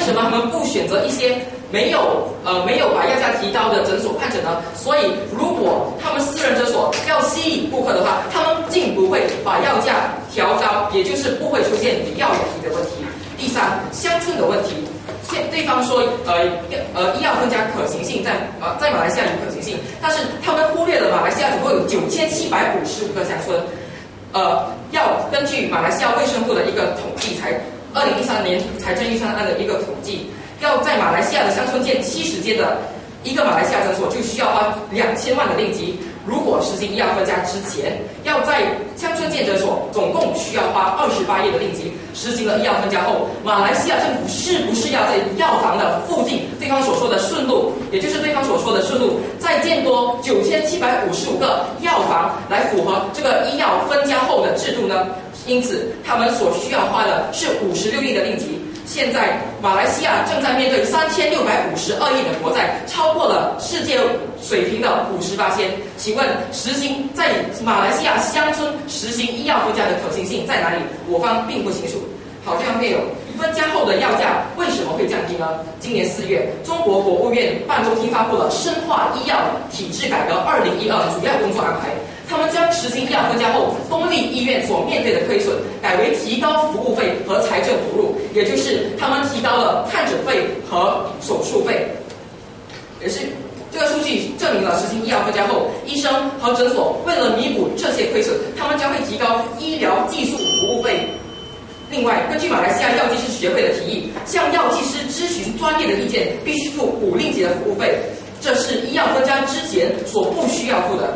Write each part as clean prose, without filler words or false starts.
什么他们不选择一些没有把要价提高的诊所看诊呢？所以如果他们私人诊所要吸引顾客的话，他们竟不会把要价调高，也就是不会出现药有题的问题。第三，乡村的问题。对方说，医药分家可行性在马来西亚有可行性，但是他们忽略了马来西亚总共有9755个乡村。要根据马来西亚卫生部的一个统计，才2013年财政预算案的一个统计，要在马来西亚的乡村建70间的一个马来西亚诊所，就需要花2000万的令吉。如果实行医药分家之前，要在乡村建诊所，总共需要花28亿的令吉。实行了医药分家后，马来西亚政府是不是要在药房的附近，对方所说的顺路，也就是对方所说的顺路，再建多9755个药房，来符合这个医药分家后的制度呢？因此，他们所需要花的是56亿的令吉。现在马来西亚正在面对3652亿的国债，超过了世界水平的58%。请问实行在马来西亚乡村实行医药分家的可行性在哪里？我方并不清楚。好，这样配有分家后的药价为什么会降低呢？今年4月，中国国务院办公厅发布了《深化医药体制改革2012主要工作安排》。他们将实行医药分家后，公立医院所面对的亏损，改为提高服务费和财政投入，也就是他们提高了看诊费和手术费。也是这个数据证明了，实行医药分家后，医生和诊所为了弥补这些亏损，他们将会提高医疗技术服务费。另外，根据马来西亚药剂师学会的提议，向药剂师咨询专业的意见，必须付5令吉的服务费，这是医药分家之前所不需要付的。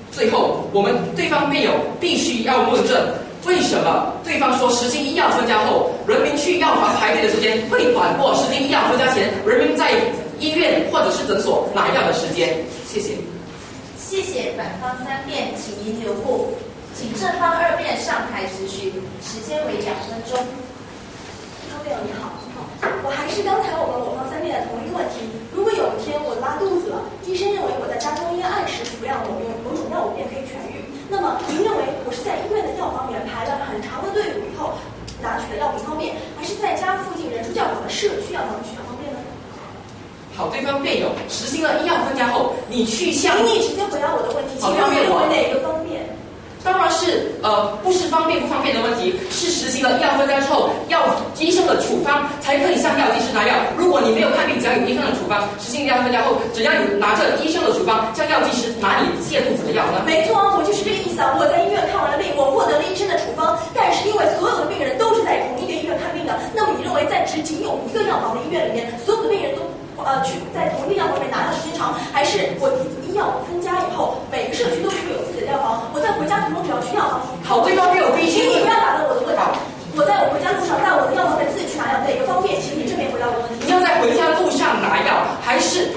最后，我们对方辩友必须要论证，为什么对方说实行医药分家后，人民去药房排队的时间会短过实行医药分家前人民在医院或者是诊所拿药的时间？谢谢。谢谢反方3辩，请您留步。请正方2辩上台质询，时间为2分钟。辩友你好，我还是刚才我方3辩的同一个问题。如果有一天我拉肚子了，医生认为我在家中应按时服用某种药物便可以痊愈，那么您认为我是在医院的药房里面排了很长的队伍以后拿取了药品方便，还是在家附近人出较少的社区药房取药方便呢？好，对方辩友实行了医药分家后，你去向你直接回答我的问题，请问你认为哪个方便？当然是不是方便不方便的问题，是实行了医药分家之后，要医生的处方才可以向药剂师拿药。如果你没有看病，只要有医生的处方，实行医药分家后，只要你拿着医生的处方向药剂师拿你泻肚子的药呢？没错啊，我就是这个意思啊。我在医院看完了病，我获得了医生的处方，但是因为所有的病人都是在同一个医院看病的，那么你认为在仅有一个药房的医院里面，所有的病人都去在同一个药房里面拿药时间长，还是我医药分家以后，每个社区都是有自己的药房，我在回家途中只要去药房。好，对方没有必须。请你不要打断我的问题。我在我回家路上，在我的药房里自己去拿药，哪个方便？请你正面回答我的问题。你要在回家路上拿药，还是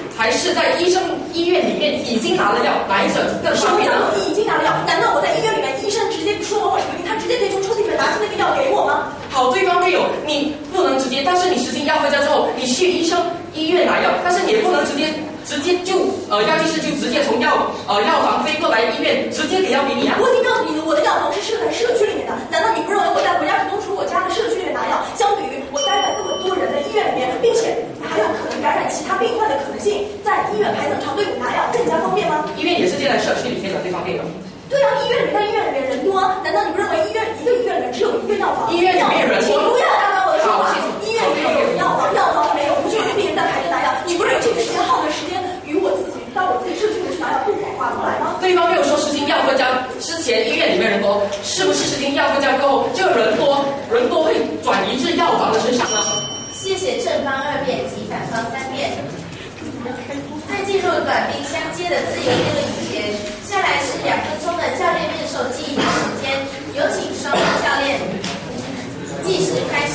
在医院里面已经拿了药，哪一者更方便呢？你已经拿了药，难道我在医院里面，医生直接说完我什么病，他直接可以从抽屉里面拿出那个药给我吗？好，对方没有，你不能直接，但是你实行医药分家之后，你去医院拿药，但是你也不能直接就药剂师就直接从药房飞过来医院，直接给药给你啊！我已经告诉你了，我的药房是设在社区里面的，难道你不认为我在回家途中从我家的社区里面拿药，相比于我待在这么多人的医院里面，并且还有可能感染其他病患的可能性，在医院排这么长队伍拿药更加方便吗？医院也是建在社区里面的，对方便吗？对啊，医院里面人多啊，难道你不认为一个医院里面只有一个药房？医院里面人多，请不要打断我的说话。医院里面有药房，药房里面有无数的病人在排队拿药，你不认为这个时间耗的时间与我自己到我自己社区里去拿药不划算吗？对方没有说实行药分家之前医院里面人多，是不是实行药分家过后，这个人多会转移至药房的身上呢？谢谢正方2辩及反方3辩。在进入短兵相接的自由辩论以前，下来是2分钟的教练面授记忆的时间，有请双方教练计时开始。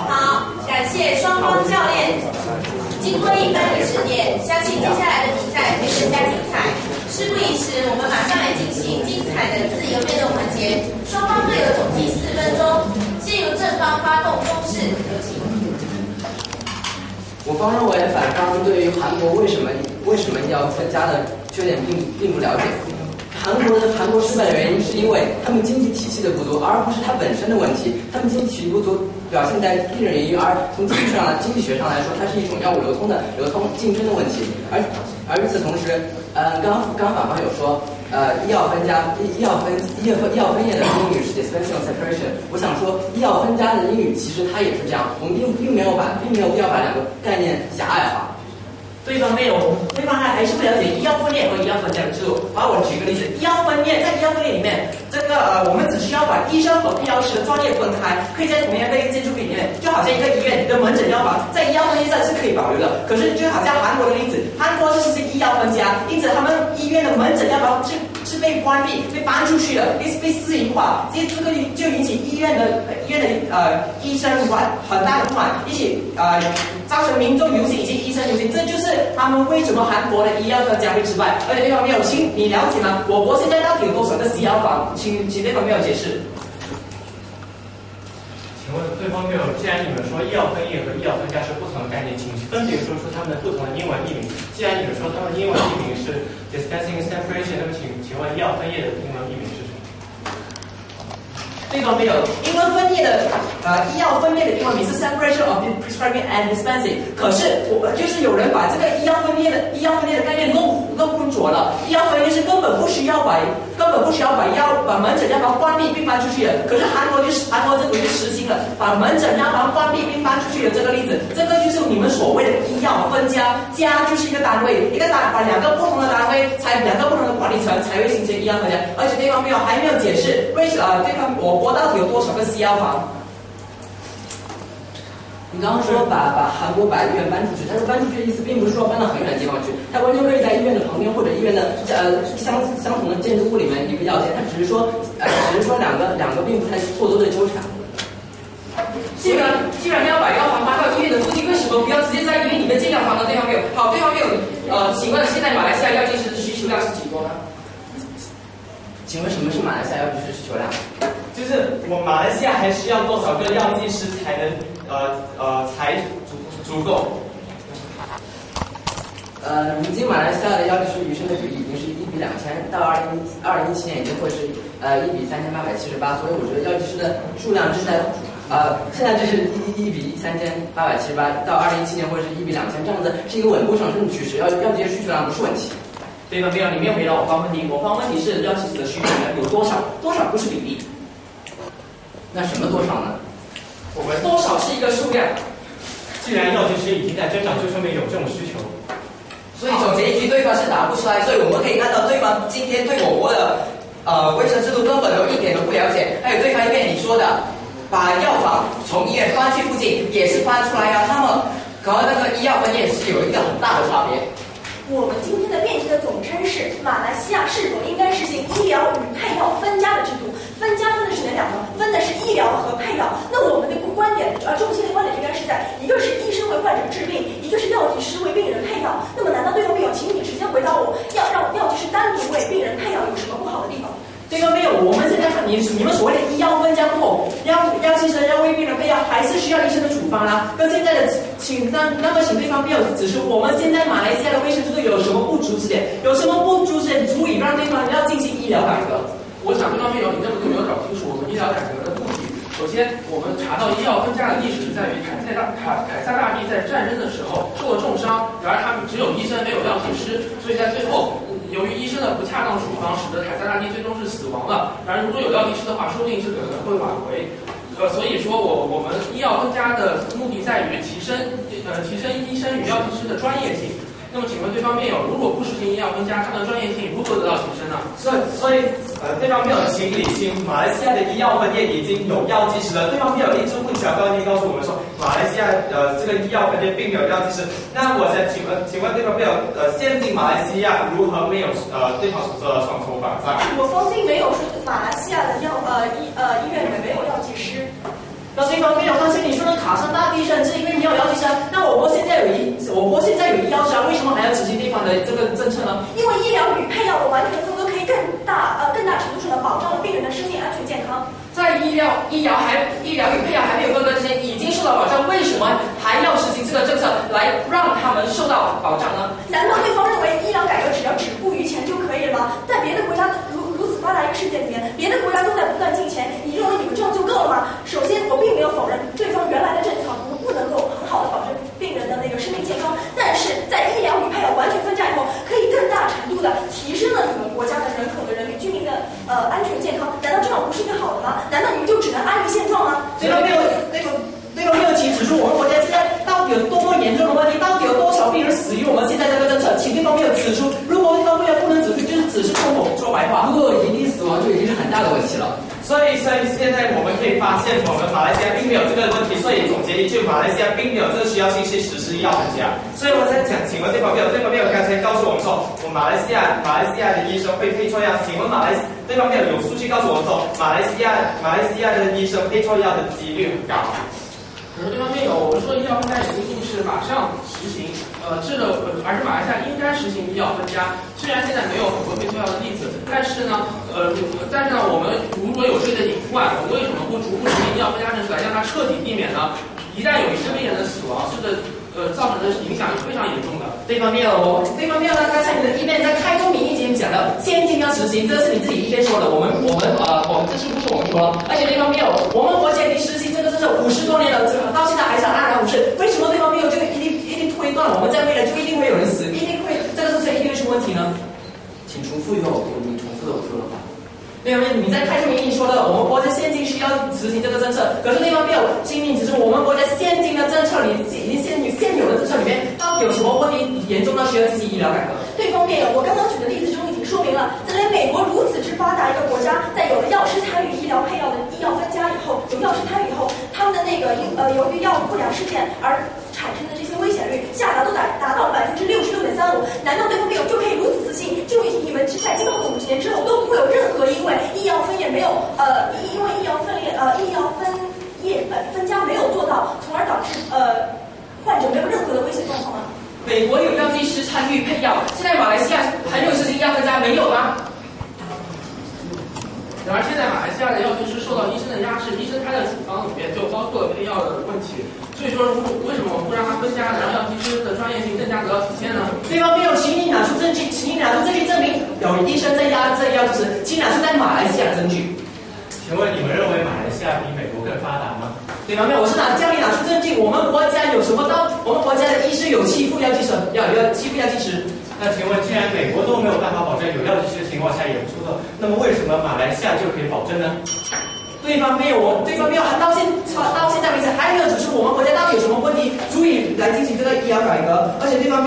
好，感谢双方教练。经过1分20点，相信接下来的比赛会更加精彩。事不宜迟，我们马上来进行精彩的自由辩论环节。双方各有总计4分钟，先由正方发动攻势，有请。我方认为反方对于韩国为什么要分家的缺点并不了解。韩国失败的原因是因为他们经济体系的不足，而不是它本身的问题。他们经济体系不足表现在地人原因，而从经济学上来说，它是一种药物流通竞争的问题。而与此同时，刚反方有说，医药分业的英语是 dispensing separation。我想说，医药分家的英语其实它也是这样，我们并没有必要把两个概念狭隘化。对方还是不了解医药分裂和医药分家的制度。把我举个例子，在医药分裂里面，我们只需要把医生和必要师的专业分开，可以在同样的一个建筑里面，就好像一个医院的门诊药房，在医药分裂上是可以保留的。可是就好像韩国的例子，韩国是医药分家，因此他们医院的门诊药房是被关闭、被搬出去的，被私营化，这个就引起医院的医生很大的不满，一起造成民众游行以及医生游行，这就是他们为什么韩国的医药分家会失败。而且对方没有你了解吗？我国现在到底有多少个西药房？请对方没有解释。请问对方没有，既然你们说医药分业和医药分家是不同的概念，请分别说出他们的不同的英文译名。既然你们说他们英文译名是 dispensing separation， 那么请问医药分业的英文译名是什么？对方没有，医药分业的英文名是 separation of prescribing and dispensing。可是就是有人把这个医药分业的概念弄混浊了。医药分业是根本不需要把门诊药房关闭并搬出去的。可是韩国政府就实行了把门诊药房关闭并搬出去的这个例子。这个就是你们所谓的医药分家，家就是一个单位，把两个不同的单位两个不同的管理层才会形成医药分家。而且对方还没有解释为什么我国到底有多少个西药房？你刚刚说把韩国医院搬出去，但是搬出去的意思并不是说搬到很远的地方去，它完全可以在医院的旁边或者医院的相同的建筑物里面一个药店，它只是说两个并不太过多的纠缠。既然要把药房搬到医院的附近，为什么不要直接在医院里面建药房呢？对方没有。好，对方没有。请问现在马来西亚药剂师的需求量是几多呢？请问什么是马来西亚药剂师需求量？就是我马来西亚还需要多少个药剂师才能才足够？如今马来西亚的药剂师与生的比例已经是1比2000，到2017年已经会是1比3878，所以我觉得药剂师的数量是在现在这是1比3878，到2017年会是1比2000，这样子是一个稳步上升的趋势。药剂师需求量不是问题。对方没有，你没有回答我方问题。我方问题是药剂师的需求量有多少？多少不是比例。那什么多少呢？我们多少是一个数量。既然药剂师已经在增长，就说明有这种需求。所以总结一句，对方是答不出来。所以我们可以看到，对方今天对我国的卫生制度根本一点都不了解。还有对方一边你说的，把药房从医院搬去附近也是搬出来呀，他们和那个医药分业是有一个很大的差别。我们今天的辩题的总称是马来西亚是否应该实行医疗与配药分家的制度？分家分的是哪两个？分的是医疗和配药。那我们的观点，中心的观点应该是在一个是对方没有，我们现在看你们所谓的医药分家过后，要医生要为病人配药，还是需要医生的处方啦。跟现在的那么请对方没有指出，我们现在马来西亚的卫生制度有什么不足之点？有什么不足之点足以让对方要进行医疗改革？我想对方没有，你这么就没有搞清楚我们医疗改革的目的。首先，我们查到医药分家的历史是在于凯撒大帝在战争的时候受了重伤，然而他们只有医生没有药剂师，所以在最后。由于医生的不恰当处方，使得凯撒大帝最终是死亡了。然而，如果有药剂师的话，说不定是可能会挽回。所以说我们医药分家的目的在于提升医生与药剂师的专业性。那么，请问对方辩友，如果不实行医药分家，它的专业性如何得到提升呢？所以对方辩友请理清，马来西亚的医药分业已经有药剂师了。对方辩友一直混淆概念，告诉我们说马来西亚这个医药分业并没有药剂师。那我想请问对方辩友，现今马来西亚如何没有对方所说的双重保障？我方并没有说马来西亚的医院里面没有药剂师。那对方没有发现你说的卡上大地震是因为没有药剂师，那我国现在有医药师，为什么还要执行对方的这个政策呢？因为医疗与配药的完全分割可以更大程度上的保障了病人的生命安全健康。在医疗与配药还没有分割之前，已经受到保障，为什么还要实行这个政策来让他们受到保障呢？难道对方认为医疗改革只要止步于前就可以了吗？在别的国家如此发达一个世界里面，别的国家都在不断进钱，你认为你们这样就够了吗？首先，我并没有否认对方原来的政策不能够很好的保证病人的那个生命健康，但是在医疗与配药完全分家以后，可以更大程度的提升了你们国家的人口的居民的安全健康，难道这样不是一个好的吗？难道你们就只能安于现状吗？对方没有指出我们国家现在到底有多么严重的问题，到底有多少病人死于我们现在这个政策，请对方没有指出。如果对方没有不能指出，就是只是空口说白话。如果一定死亡，就已经是很大的问题了。所以现在我们可以发现，我们马来西亚并没有这个问题，所以总结一句，马来西亚并没有这个需要性去实施医药分家。所以我在讲，请问对方辩友刚才告诉我们说，我们马来西亚的医生会配错药，请问对方辩友有数据告诉我们说，马来西亚的医生配错药的几率很高。可是对方辩友，我们说医药分家一定是马上实行，而是马来西亚应该实行医药分家。虽然现在没有很多配错药的例子，但是呢，我们如果有这个隐患，我们为什么不逐步实行医药分家政策，来让它彻底避免呢？一旦有一个病人的死亡，这个造成的影响是非常严重的。对方没有呢？刚才你的一边在开宗明义已经讲了，现今要实行，这是你自己一边说的，我们这是不是我们说了？而且对方没有，我们国家已经实行这个政策50多年了，到现在还是安然无事，为什么对方没有就一定推断我们在未来就一定会有人死，一定会这个政策一定会出问题呢？请重复你重复的我说的话。对方你在开宗明义说的，我们国家现今需要实行这个政策，可是对方没有清明指出我们国家现今的政策里，现有的政策里面到底有什么问题严重到需要进行医疗改革？对方辩友，我刚刚举的例子中已经说明了，在美国如此之发达一个国家，在有了药师参与医疗配药的医药分家以后，有药师参与以后，他们的那个由于药物不良事件而产生的这些危险率下达到66.35%，难道对方辩友就可以如此自信？就你们在今后的50年之后都不会有任何因为医药分业没有因为医药分家没有做到，从而导致患者没有任何的危险状况吗？美国有药剂师参与配药，现在马来西亚还没有实行医药分家，没有吗？然而现在马来西亚的药剂师受到医生的压制，医生开的处方里面就包括了配药的问题。所以说，为什么我们不让他分家，让药剂师的专业性更加得到体现呢？对方没有，请你拿出证据，证明有医生在压制药剂师，请拿出在马来西亚的证据。请问你们认为马来西亚比美国更发达吗？对方没有，我是叫你拿出证据。我们国家有什么我们国家的医师有欺负药剂师，欺负药剂师。那请问，既然美国都没有办法保证有药剂师的情况下也不出错，那么为什么马来西亚就可以保证呢？对方没有，到现在为止还没有指出我们国家到底有什么问题，足以来进行这个医疗改革，而且对方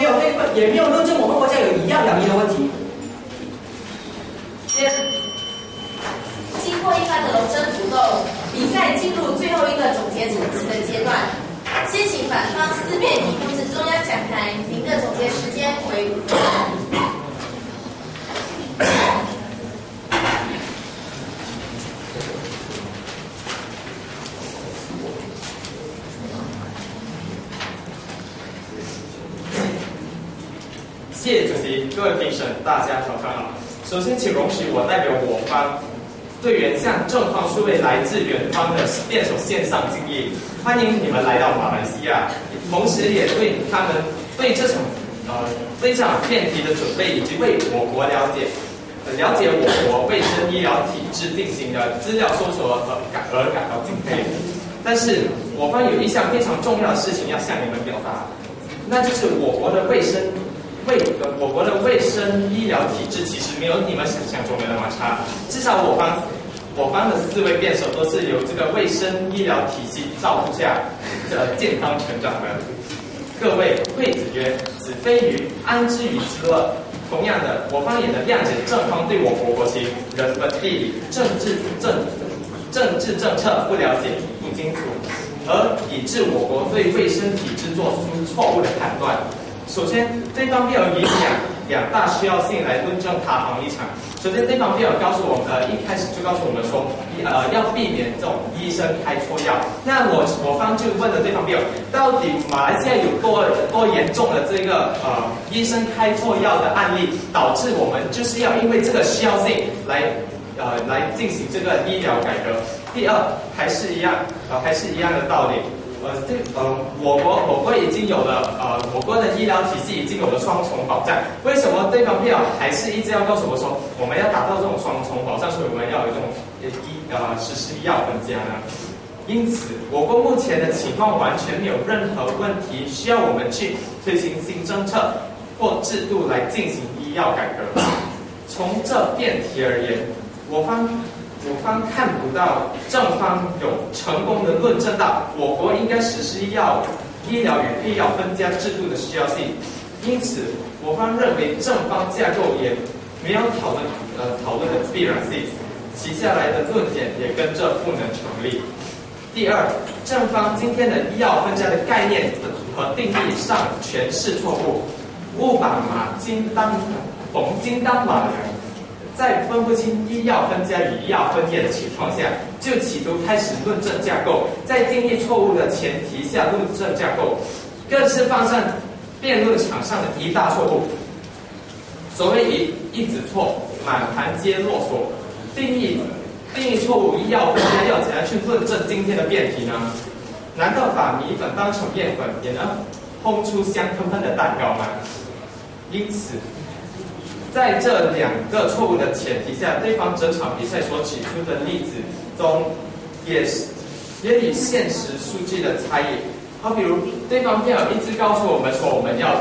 也没有论证我们国家有一样两医的问题。经过一番的龙争虎斗，比赛进入最后一个总结层次的阶段。先请反方4辩移步至中央讲台，您的总结时间为5分钟。谢主席，各位评审，大家早上好。首先，请容许我代表我方队员向正方数位来自远方的辩手献上敬意，欢迎你们来到马来西亚，同时也对他们对这场辩题的准备以及为我国了解我国卫生医疗体制进行的资料搜索而感到敬佩。但是我方有一项非常重要的事情要向你们表达，那就是我国的卫生医疗体制其实没有你们想象中的那么差，至少我方的4位辩手都是有这个卫生医疗体系照顾下健康成长的。各位惠子曰：“子非鱼，安知鱼之乐？”同样的，我方也能谅解正方对我国国情、人文地理、政治政策不了解、不清楚，而以致我国对卫生体制做出错误的判断。首先，这方面有以两大需要性来论证他方立场。首先，这方面告诉我们，一开始就告诉我们说，要避免这种医生开错药。那我方就问了对方辩友，到底马来西亚有多严重的这个医生开错药的案例，导致我们就是要因为这个需要性来进行这个医疗改革。第二，还是一样的道理。我国已经有了我国的医疗体系已经有了双重保障，为什么对方辩友还是一直要告诉我说我们要达到这种双重保障，所以我们要有这种实施医药分家呢？因此，我国目前的情况完全没有任何问题需要我们去推行新政策或制度来进行医药改革。从这辩题而言，我方看不到正方有成功的论证到我国应该实施医疗与医疗分家制度的需要性，因此我方认为正方架构也没有讨论的必然性，其下来的论点也跟着不能成立。第二，正方今天的医药分家的概念和定义上全是错误，误把逢金当马良。在分不清医药分家与医药分业的情况下，就企图开始论证架构，在定义错误的前提下论证架构，更是放上辩论场上的一大错误。所谓一子错，满盘皆落索。定义错误，医药分家要怎样去论证今天的辩题呢？难道把米粉当成面粉，也能烘出香喷喷的蛋糕吗？因此，在这两个错误的前提下，对方整场比赛所举出的例子中，也与现实数据的差异。好，比如对方辩友一直告诉我们说，我们要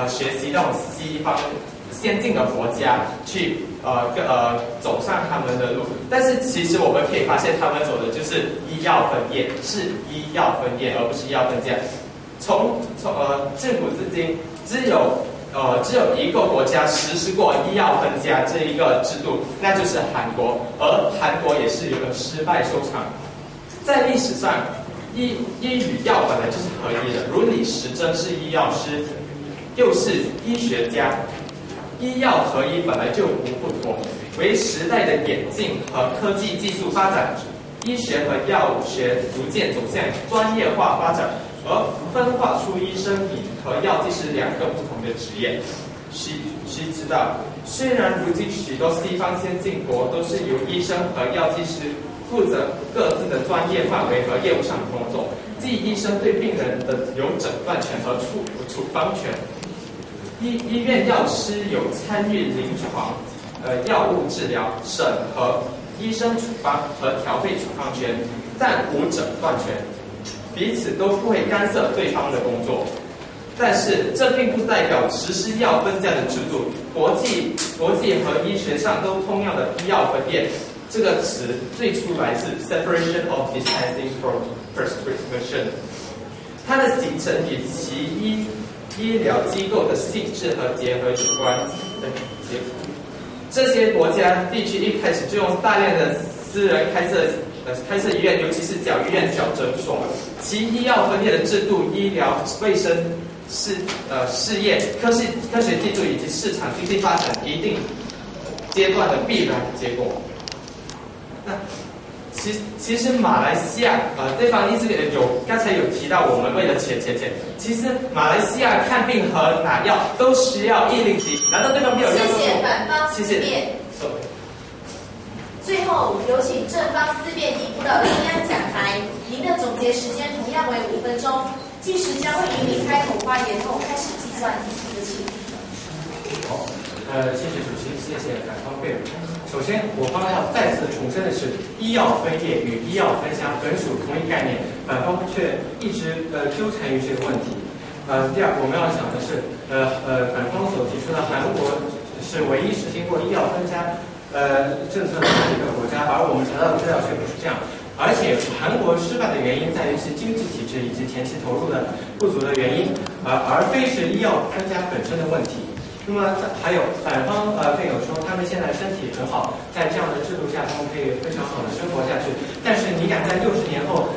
学习那种西方先进的国家去走上他们的路，但是其实我们可以发现，他们走的就是医药分业，是医药分业，而不是医药分家。从自古至今，只有一个国家实施过医药分家这一个制度，那就是韩国，而韩国也是有个失败收场。在历史上，医与药本来就是合一的，如李时珍是医药师，又是医学家，医药合一本来就无不妥。为时代的演进和科技技术发展，医学和药学逐渐走向专业化发展，而分化出医生和药剂师两个不同的职业。须知道，虽然如今许多西方先进国都是由医生和药剂师负责各自的专业范围和业务上的工作，即医生对病人的有诊断权和处方权，医院药师有参与临床药物治疗、审核、医生处方和调配处方权，但无诊断权，彼此都不会干涉对方的工作。但是这并不代表实施医药分家的制度，国际和医学上都通用的医药分业这个词最初来自 separation of dispensing from prescription， 它的形成与其医疗机构的性质和结合有关。这些国家地区一开始就用大量的私人开设医院，尤其是小医院、小诊所，其医药分业的制度、医疗卫生事业、科学技术以及市场经济发展一定阶段的必然结果。那其实马来西亚对方一直刚才有提到我们为了钱，其实马来西亚看病和拿药都需要107，难道对方没有要？谢谢反方谢谢。最后，有请正方思辨题辅导中央讲台，您的总结时间同样为5分钟，计时将会以你开口发言后开始计算。有请。好，谢谢主席，谢谢反方辩论。首先，我方要再次重申的是，医药分业与医药分家本属同一概念，反方却一直纠缠于这个问题。第二，我们要讲的是，反方所提出的韩国是唯一实行过医药分家政策的一个国家，而我们查到的资料却不是这样。而且，韩国失败的原因在于其经济体制以及前期投入的不足的原因，而非是医药分家本身的问题。那么还有反方辩友说，他们现在身体很好，在这样的制度下，他们可以非常好的生活下去。但是你敢在60年后，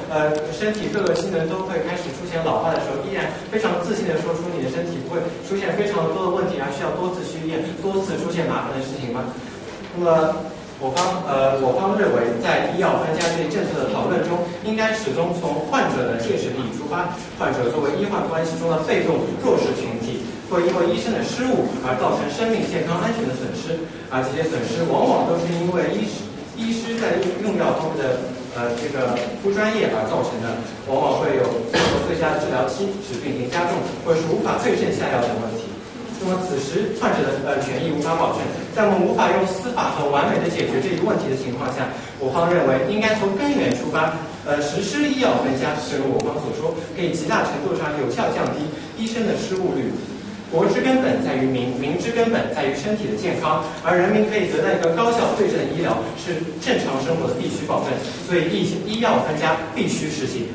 身体各个机能都会开始出现老化的时候，依然非常自信的说出你的身体不会出现非常多的问题，而需要多次去医院、多次出现麻烦的事情吗？那么我方认为，在医药分家这一政策的讨论中，应该始终从患者的切实利益出发。患者作为医患关系中的被动弱势群体，会因为医生的失误而造成生命健康安全的损失，而这些损失往往都是因为医师在用药方面的这个不专业而造成的，往往会有最佳治疗期，使病情加重，或者是无法对症下药等问题。那么此时患者的权益无法保证，在我们无法用司法很完美的解决这一问题的情况下，我方认为应该从根源出发，实施医药分家，正如我方所说，可以极大程度上有效降低医生的失误率。国之根本在于民，民之根本在于身体的健康，而人民可以得到一个高效对症的医疗，是正常生活的必须保证，所以医药分家必须实行。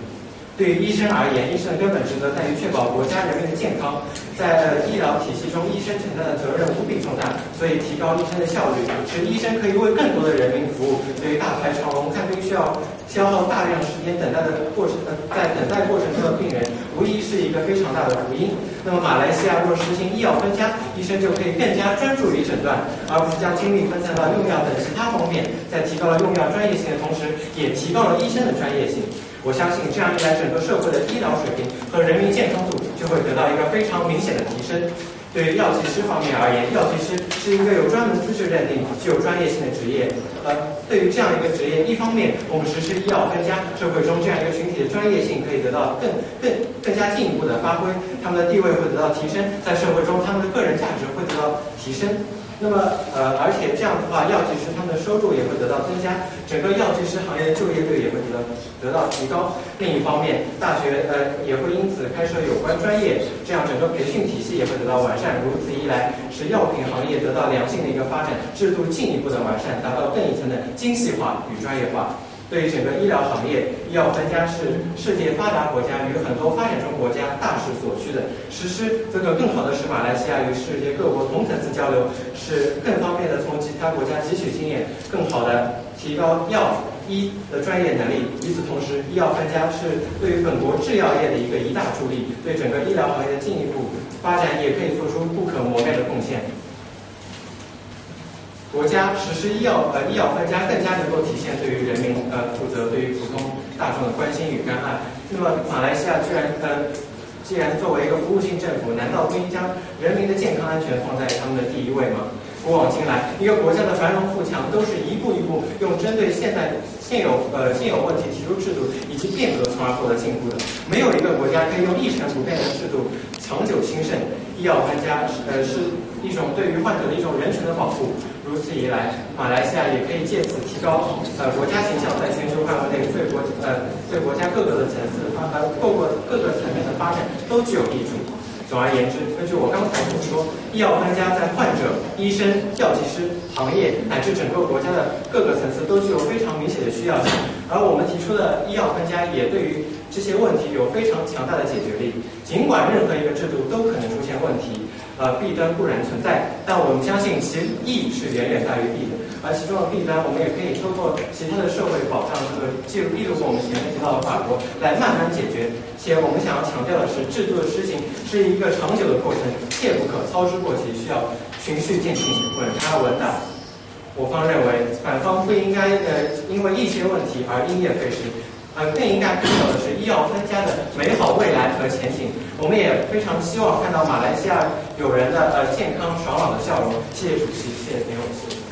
对于医生而言，医生的根本职责在于确保国家人民的健康。在医疗体系中，医生承担的责任无比重大，所以提高医生的效率，使医生可以为更多的人民服务。对于大排长龙看病需要消耗大量时间等待的过程，在等待过程中的病人，无疑是一个非常大的福音。那么马来西亚若实行医药分家，医生就可以更加专注于诊断，而不是将精力分散到用药等其他方面，在提高了用药专业性的同时，也提高了医生的专业性。我相信这样一来，整个社会的医疗水平和人民健康度就会得到一个非常明显的提升。对于药剂师方面而言，药剂师是一个有专门资质认定、具有专业性的职业。对于这样一个职业，一方面我们实施医药分家，社会中这样一个群体的专业性可以得到更加进一步的发挥，他们的地位会得到提升，在社会中他们的个人价值会得到提升。那么而且这样的话，药剂师他们的收入也会得到增加，整个药剂师行业的就业率也会得到提高。另一方面，大学也会因此开设有关专业，这样整个培训体系也会得到完善。如此一来，使药品行业得到良性的一个发展，制度进一步的完善，达到更一层的精细化与专业化。对于整个医疗行业，医药分家是世界发达国家与很多发展中国家大势所趋的。实施这个更好的使马来西亚与世界各国同层次交流，是更方便的从其他国家汲取经验，更好的提高药医的专业能力。与此同时，医药分家是对于本国制药业的一个一大助力，对整个医疗行业的进一步发展也可以做出不可磨灭的贡献。国家实施医药分家，更加能够体现对于人民负责，对于普通大众的关心与关爱。那么马来西亚既然作为一个服务性政府，难道不应将人民的健康安全放在他们的第一位吗？古往今来，一个国家的繁荣富强都是一步一步用针对现有问题提出制度以及变革，从而获得进步的。没有一个国家可以用一成不变的制度长久兴盛。医药分家是一种对于患者的一种人权的保护。如此一来，马来西亚也可以借此提高国家形象，在全球范围内对国家各个层面的发展都具有益处。总而言之，根据我刚才所说，医药分家在患者、医生、药剂师、行业乃至整个国家的各个层次都具有非常明显的需要性。而我们提出的医药分家也对于这些问题有非常强大的解决力。尽管任何一个制度都可能出现问题，弊端固然存在，但我们相信其益是远远大于弊的。而其中的弊端，我们也可以通过其他的社会保障和例如我们前面提到的法国来慢慢解决。且我们想要强调的是，制度的施行是一个长久的过程，切不可操之过急，需要循序渐进、稳扎稳打。我方认为，反方不应该因为一些问题而因噎废食，更应该看到的是医药分家的美好未来和前景。我们也非常希望看到马来西亚友人的健康爽朗的笑容。谢谢主席，谢谢田永琪。